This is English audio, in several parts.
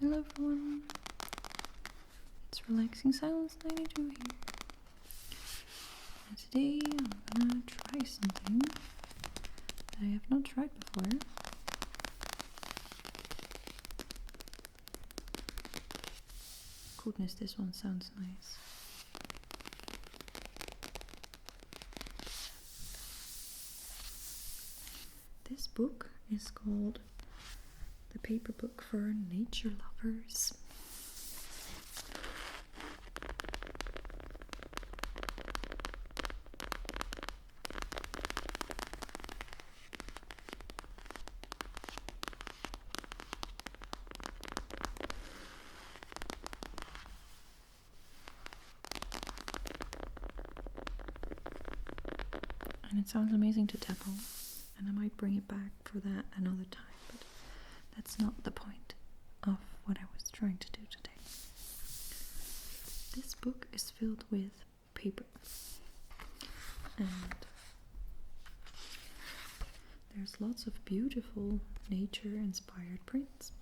Hello everyone. It's relaxing sounds 92 here. And today I'm gonna try something that I have not tried before. Goodness, this one sounds nice. This book is called The Paper Book for Nature Lovers. And it sounds amazing to tap on, and I might bring it back for that another time, but that's not the point of what I was trying to do today. This book is filled with paper, and there's lots of beautiful nature-inspired prints.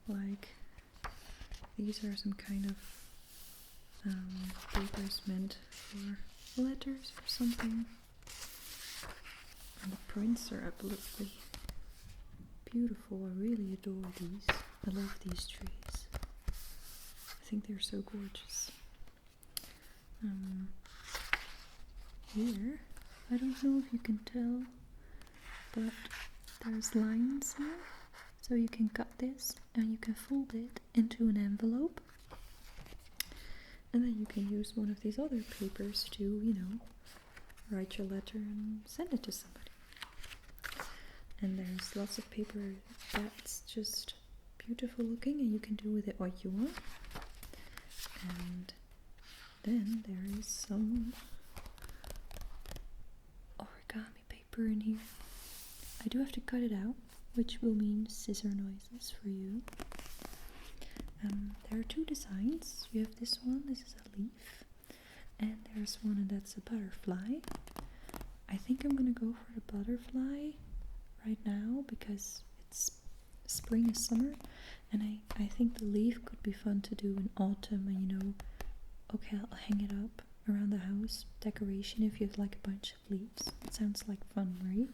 Like, these are some kind of papers meant for letters or something. And the prints are absolutely beautiful. I really adore these. I love these trees. I think they're so gorgeous. Here, I don't know if you can tell, but there's lines here. So you can cut this and you can fold it into an envelope. And then you can use one of these other papers to, you know, write your letter and send it to somebody. And there's lots of paper that's just beautiful looking, and you can do with it what you want. And then there is some origami paper in here. I do have to cut it out, which will mean scissor noises for you. There are two designs. You have this one, this is a leaf, and there's one and that's a butterfly. I think I'm gonna go for the butterfly right now because it's spring and summer, and I think the leaf could be fun to do in autumn, and you know, okay, I'll hang it up around the house, decoration if you have like a bunch of leaves. It sounds like fun, right?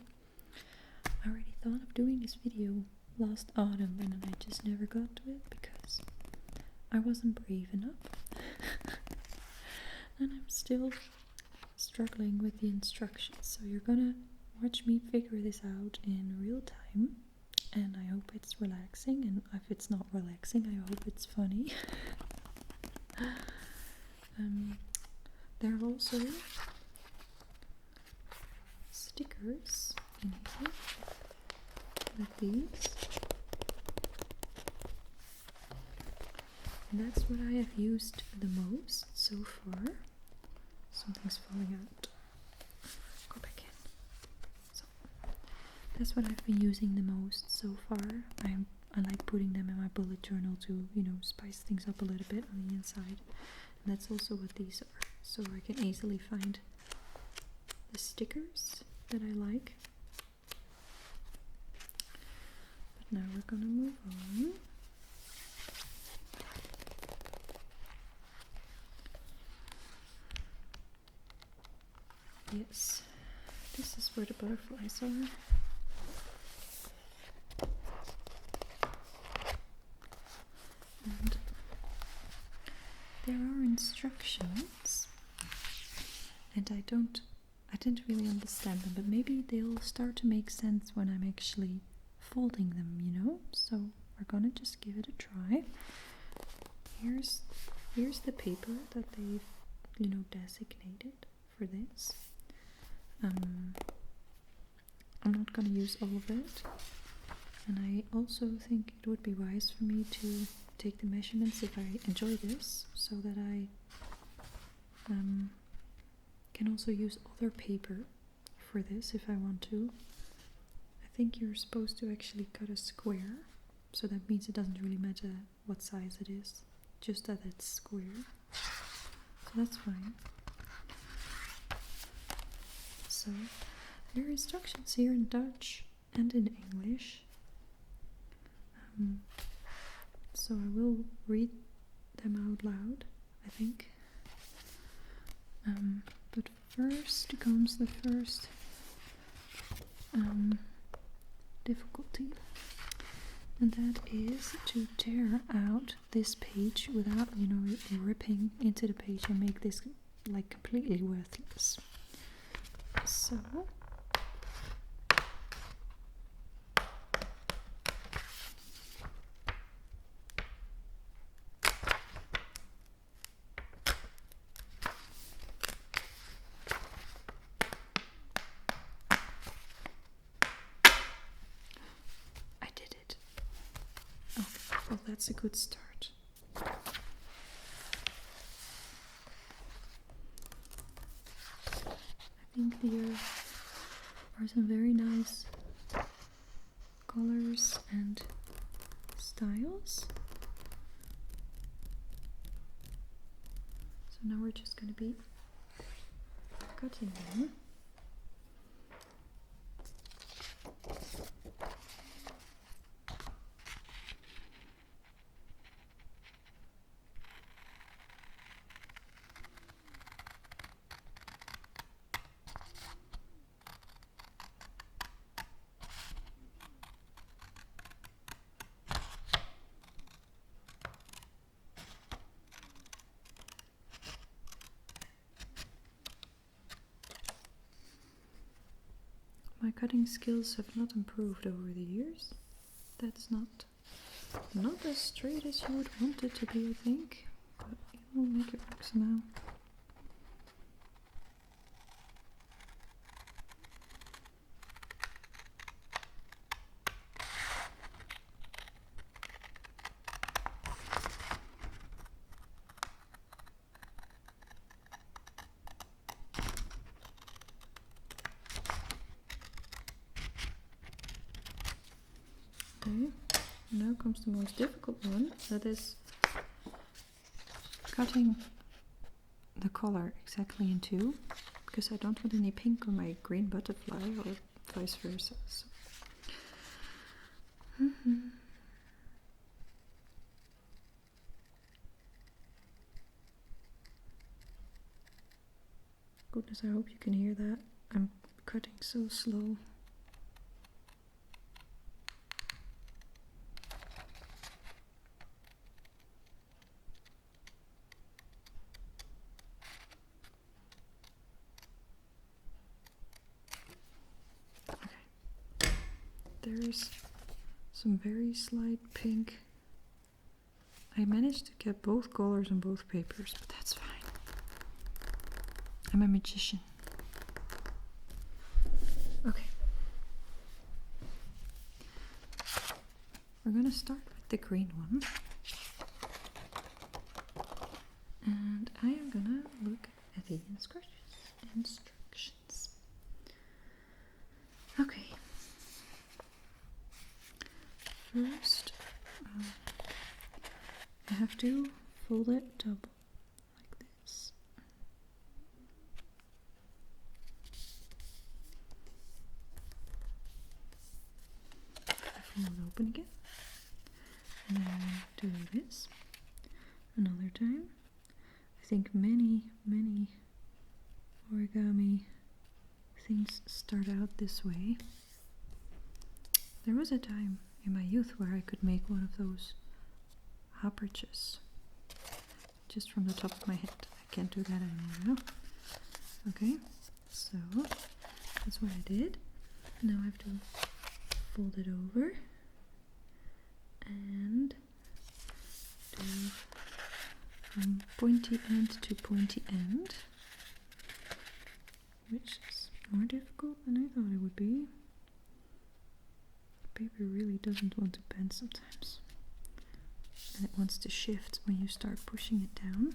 I already thought of doing this video last autumn, and then I just never got to it because I wasn't brave enough. And I'm still struggling with the instructions, so you're gonna watch me figure this out in real time, and I hope it's relaxing, and if it's not relaxing, I hope it's funny. There are also stickers in here, like these. And that's what I have used the most so far. Something's falling out. Go back in. So that's what I've been using the most so far. I like putting them in my bullet journal to, you know, spice things up a little bit on the inside. And that's also what these are. So I can easily find the stickers that I like. But now we're gonna move on. Yes, this is where the butterflies are. And there are instructions, and I didn't really understand them, but maybe they'll start to make sense when I'm actually folding them, you know? So we're gonna just give it a try. Here's the paper that they've, you know, designated for this. I'm not going to use all of it, and I also think it would be wise for me to take the measurements if I enjoy this, so that I can also use other paper for this if I want to. I think you're supposed to actually cut a square, so that means it doesn't really matter what size it is, just that it's square, so that's fine. So there are instructions here in Dutch and in English, So I will read them out loud, I think. But first comes the first difficulty, and that is to tear out this page without, you know, ripping into the page and make this like completely worthless. So well, that's a good start. I think there are some very nice colors and styles. So now we're just going to be cutting them. My cutting skills have not improved over the years. That's not as straight as you would want it to be, I think, but we'll make it work somehow. Okay, now comes the most difficult one, that is cutting the color exactly in two, because I don't want any pink on my green butterfly or vice versa. So. Goodness, I hope you can hear that. I'm cutting so slow. There's some very slight pink. I managed to get both colors on both papers, but that's fine. I'm a magician. Okay. We're gonna start with the green one. And I am gonna look at the instructions. Okay. First, I have to fold it double, like this. I fold it open again, and then do this another time. I think many origami things start out this way. There was a time in my youth where I could make one of those hopperches just from the top of my head. I can't do that anymore now. Okay, so that's what I did. Now I have to fold it over and do from pointy end to pointy end, which is more difficult than I thought it would be. Paper really doesn't want to bend sometimes, and it wants to shift when you start pushing it down.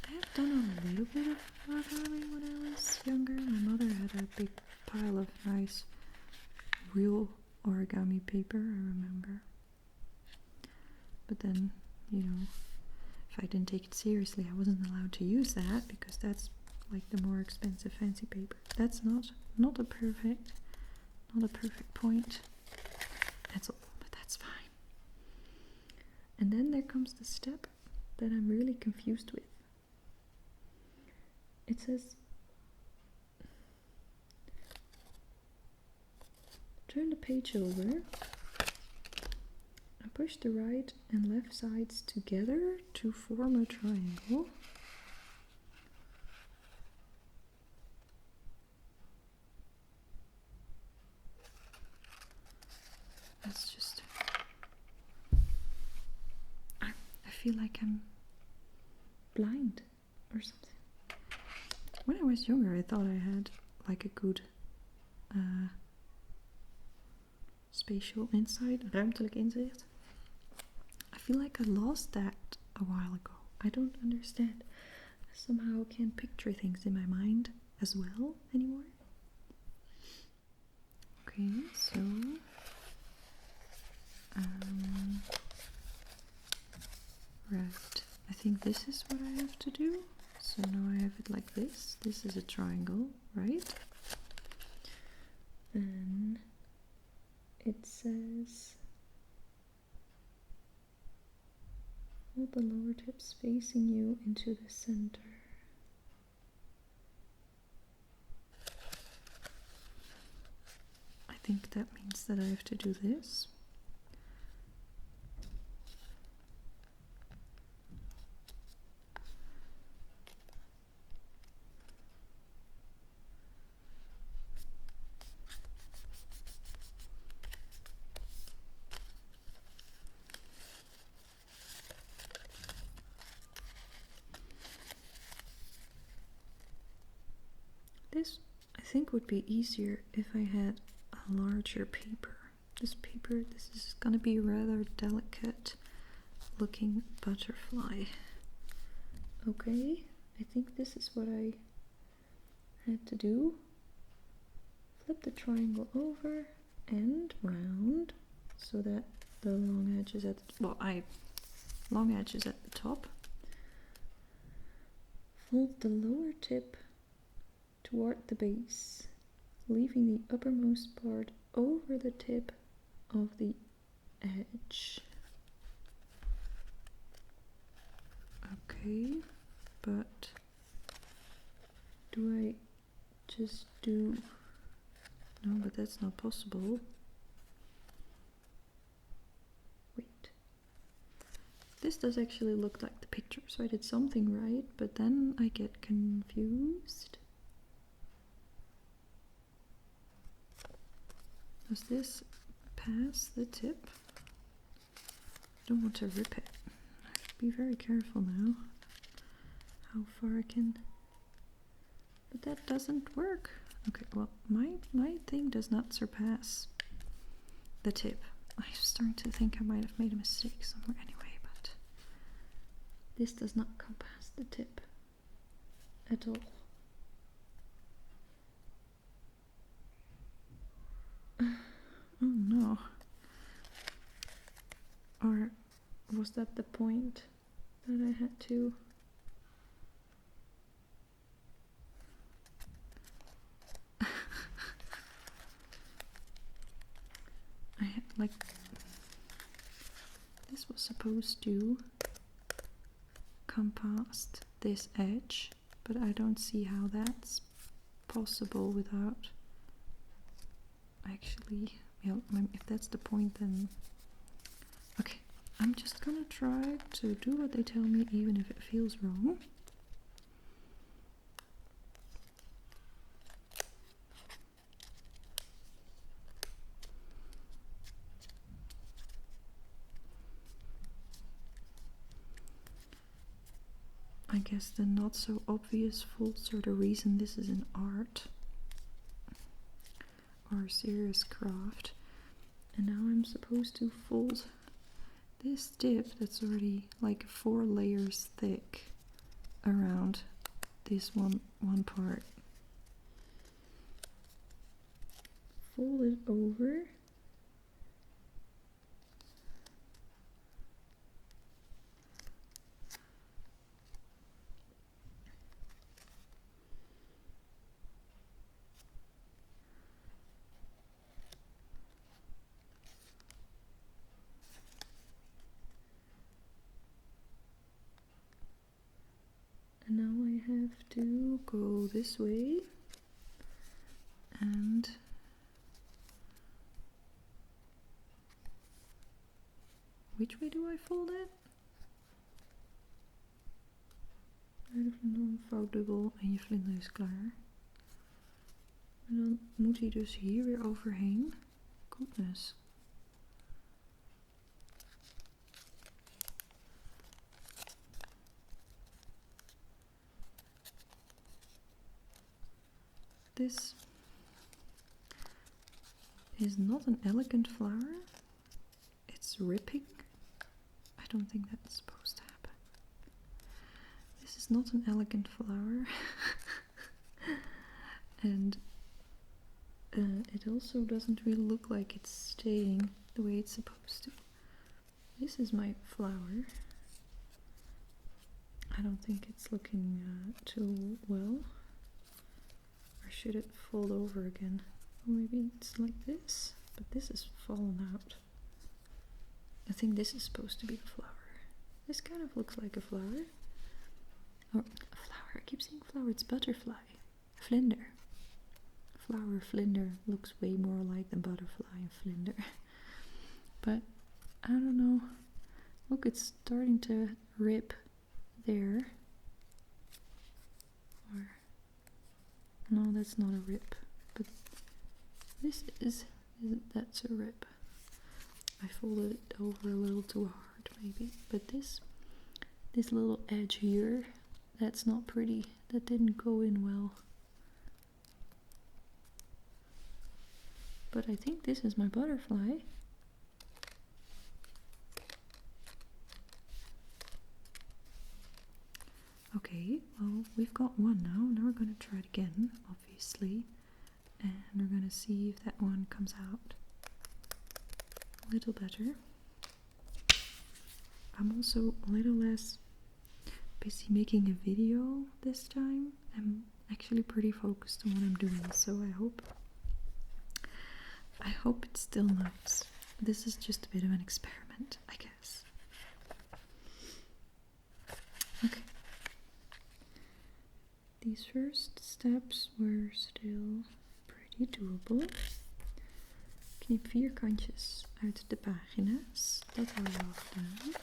I have done a little bit of origami when I was younger. My mother had a big pile of nice real origami paper, I remember. But then, you know, if I didn't take it seriously, I wasn't allowed to use that because that's like the more expensive fancy paper. That's not a perfect point. That's all, but that's fine. And then there comes the step that I'm really confused with. It says, turn the page over and push the right and left sides together to form a triangle. That's just... I feel like I'm blind or something. When I was younger, I thought I had like a good spatial insight, ruimtelijk inzicht. I feel like I lost that a while ago. I don't understand. I somehow can't picture things in my mind as well anymore. Okay, so right, I think this is what I have to do. So now I have it like this. This is a triangle, right? Then it says hold the lower tips facing you into the center. I think that means that I have to do this. This, I think, would be easier if I had a larger paper. This is gonna be a rather delicate looking butterfly. Okay, I think this is what I had to do. Flip the triangle over and round so that the long edge is at the, long edge is at the top. Fold the lower tip toward the base, leaving the uppermost part over the tip of the edge. Okay, but do I just do... No, but that's not possible. Wait. This does actually look like the picture, so I did something right, but then I get confused. Does this pass the tip? I don't want to rip it. I have to be very careful now how far I can... But that doesn't work. Okay, well, my thing does not surpass the tip. I'm starting to think I might have made a mistake somewhere anyway, but this does not come past the tip at all. Oh no. Or was that the point that I had to... I had like... This was supposed to come past this edge, but I don't see how that's possible without actually... Yeah, if that's the point, then okay, I'm just gonna try to do what they tell me, even if it feels wrong. I guess the not so obvious faults are the reason this is an art or a serious craft. And now I'm supposed to fold this tip that's already like 4 layers thick around this one part. Fold it over. go this way, and which way do I fold it? Vouwdubbel en je vlinder is klaar. En dan moet hij dus hier weer overheen. Goodness. This is not an elegant flower. It's ripping. I don't think that's supposed to happen. This is not an elegant flower. And it also doesn't really look like it's staying the way it's supposed to. This is my flower. I don't think it's looking too well. Or should it fold over again? Or maybe it's like this, but this is fallen out. I think this is supposed to be the flower. This kind of looks like a flower. Or a flower, I keep saying flower, it's butterfly. Vlinder. Flower vlinder looks way more like the butterfly and vlinder. But I don't know. Look, it's starting to rip there. Or no, that's not a rip. But this is that's a rip. I folded it over a little too hard maybe. But this little edge here, that's not pretty. That didn't go in well. But I think this is my butterfly. Okay, well, we've got one now. Now we're going to try it again, obviously. And we're going to see if that one comes out a little better. I'm also a little less busy making a video this time. I'm actually pretty focused on what I'm doing, so I hope it's still nice. This is just a bit of an experiment, I guess. Okay. These first steps were still pretty doable. Knip 4 kantjes uit de pagina's. Dat hadden we al gedaan.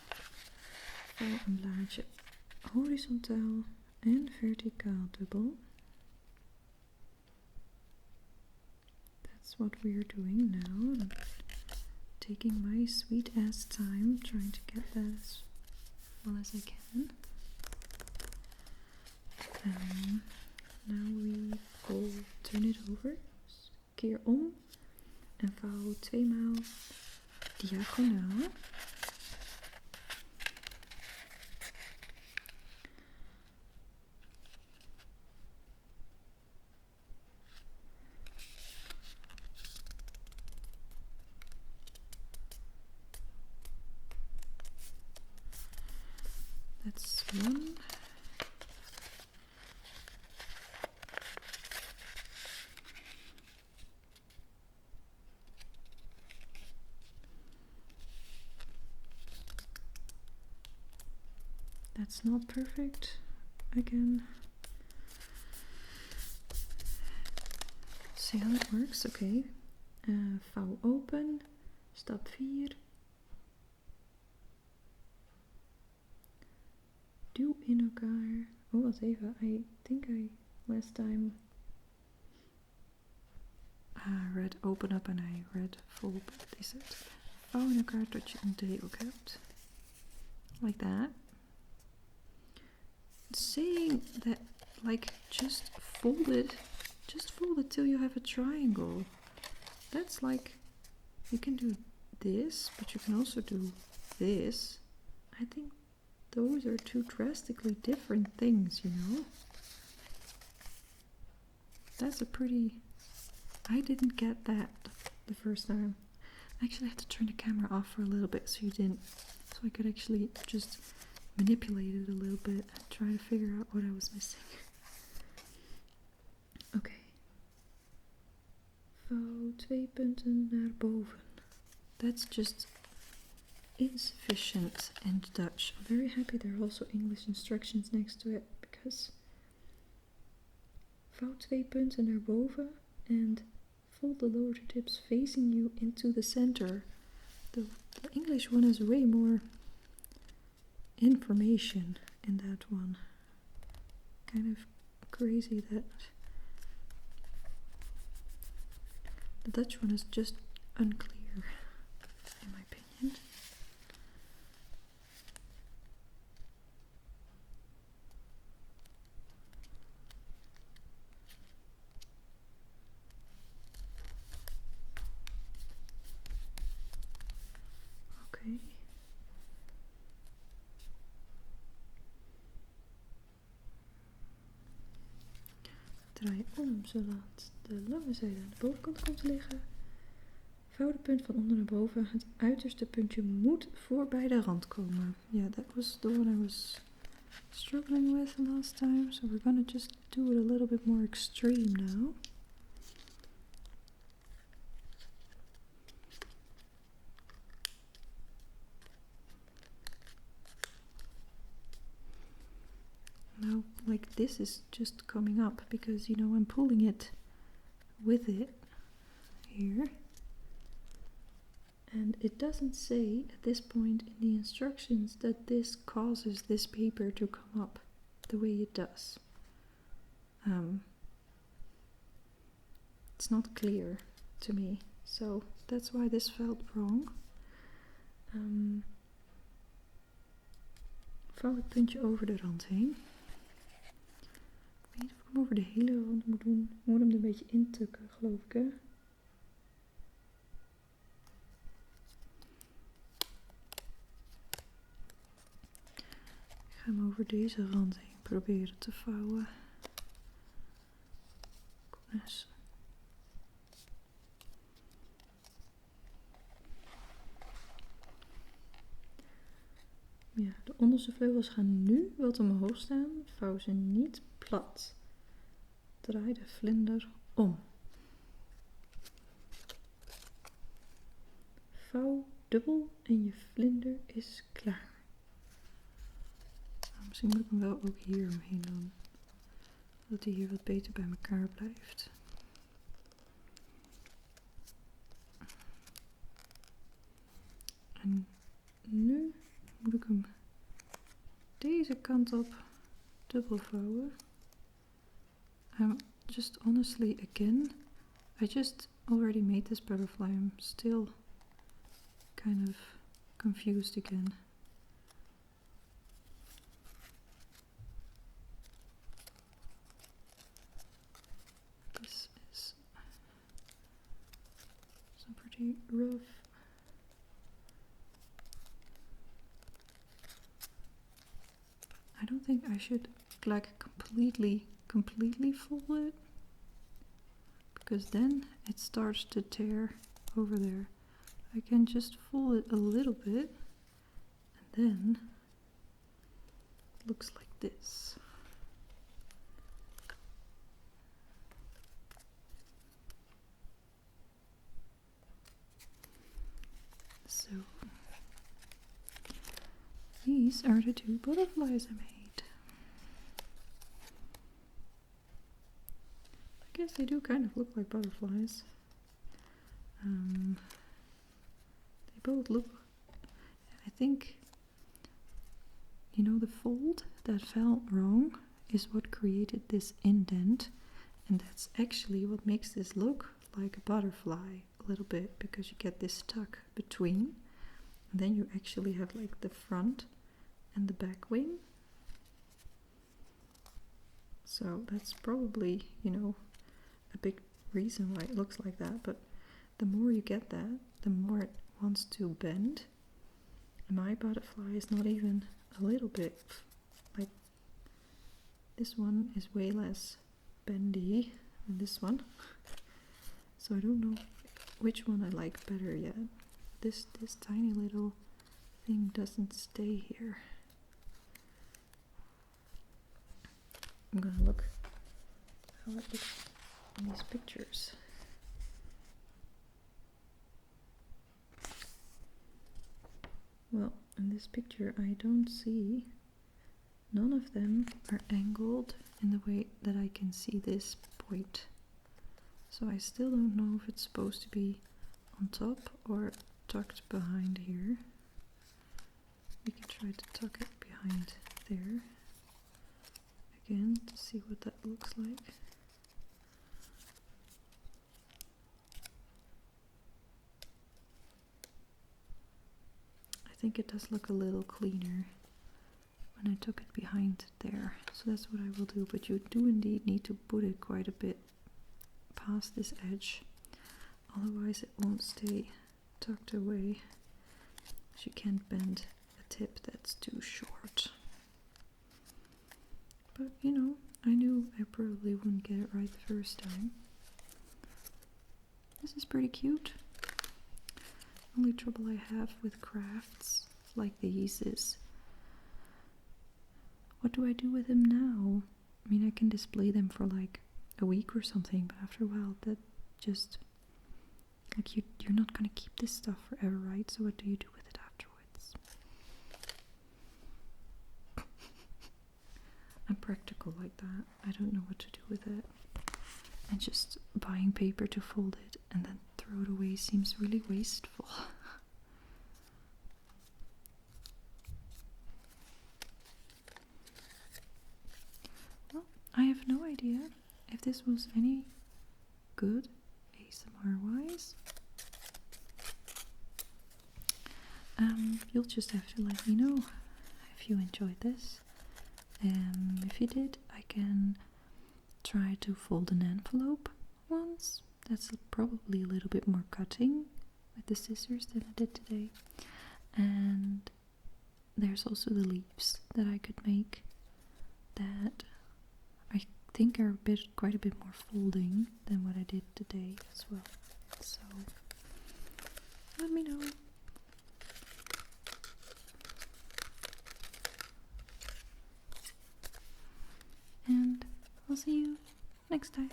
Vouw een blaadje horizontaal en verticaal dubbel. That's what we are doing now. I'm taking my sweet ass time trying to get that as well as I can. Now we go turn it over. Dus keer om en vouw 2 maal diagonaal. That's one. That's not perfect. Again. See how that works? Okay. Vouw open. Stap 4. Duw in elkaar. Oh, wacht even. I think last time read open up and I read fold. Wat is het? Vouw in elkaar tot je een driehoek hebt. Like that. Saying that, like, just fold it till you have a triangle. That's like, you can do this, but you can also do this. I think those are two drastically different things, you know? That's a pretty... I didn't get that the first time. I actually had to turn the camera off for a little bit so I could actually just manipulate it a little bit and try to figure out what I was missing. Okay. Vouw 2 punten naar boven. That's just insufficient in Dutch. I'm very happy there are also English instructions next to it because Vouw 2 punten naar boven and fold the lower tips facing you into the center. The English one has way more information in that one. Kind of crazy that the Dutch one is just unclear, in my opinion. Okay. Draai om zodat de lange zijde aan de bovenkant komt te liggen. Vouw de punt van onder naar boven. Het uiterste puntje moet voorbij de rand komen. Yeah, that was the one I was struggling with the last time. So we're gonna just do it a little bit more extreme now. Now, like this is just coming up because, you know, I'm pulling it with it here. And it doesn't say at this point in the instructions that this causes this paper to come up the way it does. It's not clear to me, so that's why this felt wrong. Vouw het puntje over de rand heen. Ik weet niet of ik hem over de hele rand moet doen. Ik moet hem er een beetje intukken, geloof ik, hè? Ik ga hem over deze rand heen proberen te vouwen. Kom eens. Ja, de onderste vleugels gaan nu wat omhoog staan. Vouw ze niet plat. Draai de vlinder om. Vouw dubbel en je vlinder is klaar. Nou, misschien moet ik hem wel ook hier omheen doen. Zodat hij hier wat beter bij elkaar blijft. En nu moet ik hem deze kant op dubbel vouwen. Just honestly, again, I just already made this butterfly. I'm still kind of confused again. This is some pretty rough. I don't think I should like completely fold it, because then it starts to tear over there. I can just fold it a little bit and then it looks like this. So these are the two butterflies I made. I guess they do kind of look like butterflies. They both look, I think, you know, the fold that felt wrong is what created this indent, and that's actually what makes this look like a butterfly a little bit, because you get this tuck between, and then you actually have like the front and the back wing. So that's probably, you know, a big reason why it looks like that, but the more you get that, the more it wants to bend. My butterfly is not even a little bit, like this one is way less bendy than this one. So I don't know which one I like better yet. This tiny little thing doesn't stay here. I'm gonna look how it looks in these pictures. Well, in this picture I don't see, none of them are angled in the way that I can see this point. So I still don't know if it's supposed to be on top or tucked behind here. We can try to tuck it behind there again to see what that looks like. I think it does look a little cleaner when I took it behind there, so that's what I will do. But you do indeed need to put it quite a bit past this edge, otherwise it won't stay tucked away. You can't bend a tip that's too short. But you know, I knew I probably wouldn't get it right the first time. This is pretty cute. Only trouble I have with crafts like these is, what do I do with them now? I mean, I can display them for like a week or something, but after a while that just, like, you're not gonna keep this stuff forever, right? So what do you do with it afterwards? I'm practical like that. I don't know what to do with it. And just buying paper to fold it and then throw it away seems really wasteful. Well, I have no idea if this was any good ASMR wise. You'll just have to let me know if you enjoyed this. If you did, I can try to fold an envelope once. That's probably a little bit more cutting with the scissors than I did today. And there's also the leaves that I could make that I think are quite a bit more folding than what I did today as well. So let me know. And I'll see you next time.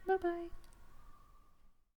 Bye bye.